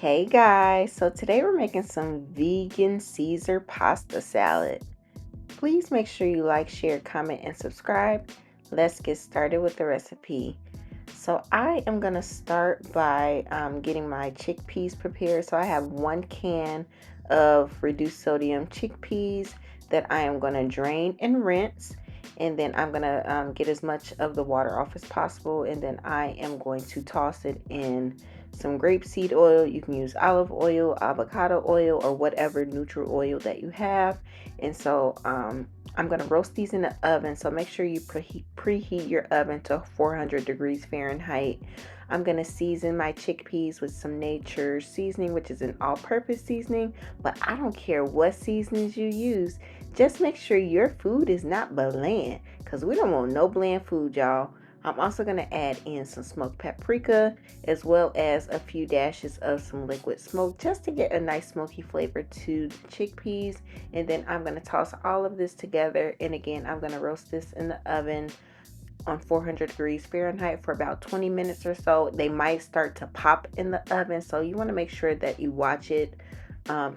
Hey guys, so today we're making some vegan Caesar pasta salad. Please make sure you like, share, comment, and subscribe. Let's get started with the recipe. So I am going to start by getting my chickpeas prepared. So I have 1 can of reduced sodium chickpeas that I am going to drain and rinse. And then I'm going to get as much of the water off as possible. And then I am going to toss it in some grapeseed oil. You can use olive oil, avocado oil, or whatever neutral oil that you have. And so I'm going to roast these in the oven. So make sure you preheat your oven to 400 degrees Fahrenheit. I'm going to season my chickpeas with some nature's seasoning, which is an all-purpose seasoning. But I don't care what seasonings you use. Just make sure your food is not bland, because we don't want no bland food, y'all. I'm also going to add in some smoked paprika, as well as a few dashes of some liquid smoke, just to get a nice smoky flavor to the chickpeas. And then I'm going to toss all of this together. And again, I'm going to roast this in the oven on 400 degrees Fahrenheit for about 20 minutes or so. They might start to pop in the oven, so you want to make sure that you watch it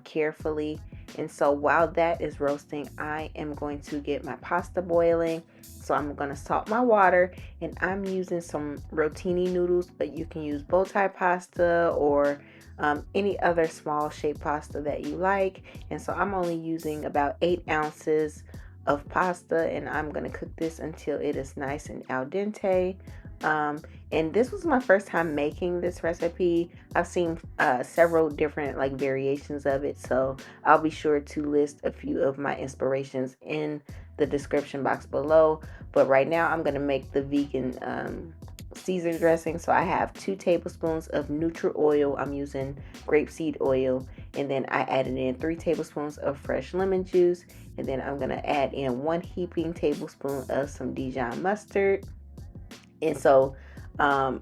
carefully. And so while that is roasting, I am going to get my pasta boiling. So I'm going to salt my water, and I'm using some rotini noodles, but you can use bow tie pasta or any other small shaped pasta that you like. And so I'm only using about 8 ounces of pasta, and I'm going to cook this until it is nice and al dente. And this was my first time making this recipe. I've seen several different variations of it, so I'll be sure to list a few of my inspirations in the description box below. But right now I'm going to make the vegan Caesar dressing. So I have 2 tablespoons of neutral oil. I'm using grapeseed oil, and then I added in 3 tablespoons of fresh lemon juice, and then I'm going to add in 1 heaping tablespoon of some Dijon mustard. And so I'm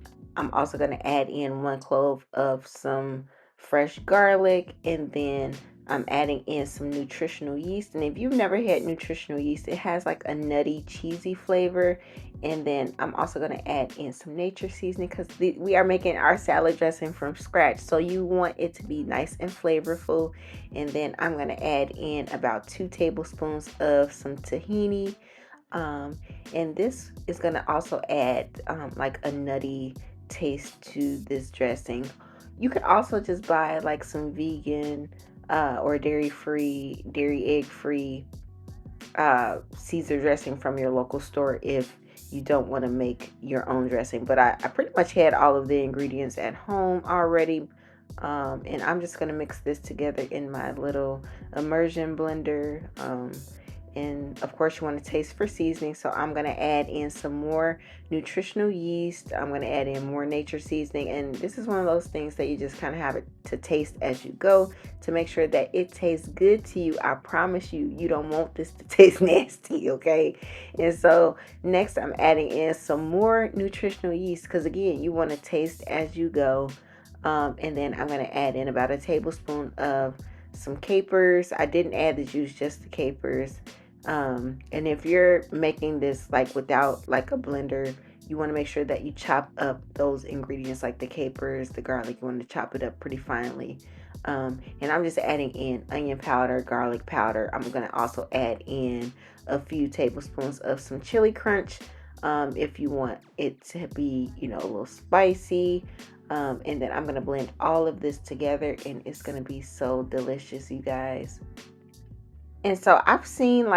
also going to add in 1 clove of some fresh garlic, and then I'm adding in some nutritional yeast. And if you've never had nutritional yeast, it has like a nutty, cheesy flavor. And then I'm also going to add in some nature seasoning, because we are making our salad dressing from scratch. So you want it to be nice and flavorful. And then I'm going to add in about 2 tablespoons of some tahini. And this is going to also add like a nutty taste to this dressing. You could also just buy like some vegan or dairy-free, dairy egg-free Caesar dressing from your local store if you don't want to make your own dressing. But I pretty much had all of the ingredients at home already. And I'm just going to mix this together in my little immersion blender. And of course you want to taste for seasoning. So I'm going to add in some more nutritional yeast. I'm going to add in more nature seasoning. And this is one of those things that you just kind of have it to taste as you go to make sure that it tastes good to you. I promise you, you don't want this to taste nasty, okay? And so next I'm adding in some more nutritional yeast, because again, you want to taste as you go. And then I'm going to add in about 1 tablespoon of some capers. I didn't add the juice, just the capers. And if you're making this without a blender, you want to make sure that you chop up those ingredients like the capers, the garlic. You want to chop it up pretty finely. And I'm just adding in onion powder, garlic powder. I'm going to also add in a few tablespoons of some chili crunch if you want it to be, a little spicy. And then I'm going to blend all of this together, and it's going to be so delicious, you guys. And so I've seen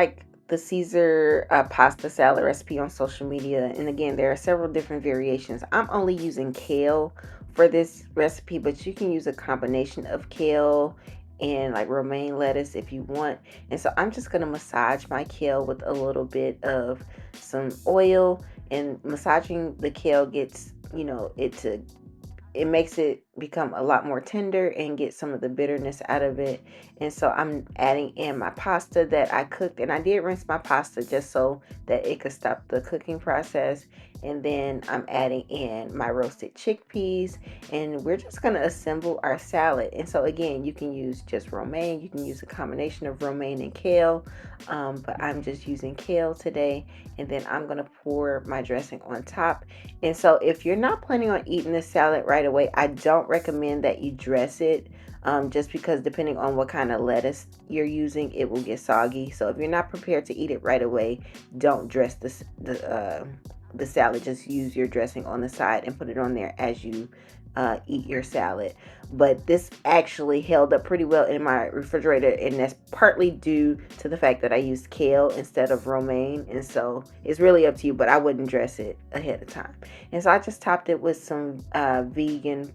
the Caesar pasta salad recipe on social media. And again, there are several different variations. I'm only using kale for this recipe, but you can use a combination of kale and romaine lettuce if you want. And so I'm just going to massage my kale with a little bit of some oil, and massaging the kale gets, it makes it become a lot more tender and get some of the bitterness out of it. And so I'm adding in my pasta that I cooked, and I did rinse my pasta just so that it could stop the cooking process. and then I'm adding in my roasted chickpeas, and we're just going to assemble our salad. And so again, you can use just romaine, you can use a combination of romaine and kale, but I'm just using kale today. And then I'm going to pour my dressing on top. And so if you're not planning on eating this salad right away, I don't recommend that you dress it, just because depending on what kind of lettuce you're using, it will get soggy. So if you're not prepared to eat it right away, don't dress the salad. Just use your dressing on the side and put it on there as you eat your salad. But this actually held up pretty well in my refrigerator, and that's partly due to the fact that I used kale instead of romaine. And so it's really up to you, but I wouldn't dress it ahead of time. And so I just topped it with some vegan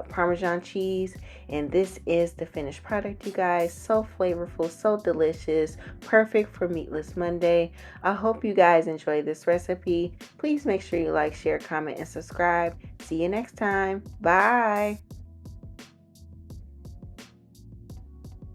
Parmesan cheese, and this is the finished product, you guys. So flavorful, so delicious, perfect for Meatless Monday. I hope you guys enjoy this recipe. Please make sure you like, share, comment, and subscribe. See you next time. Bye.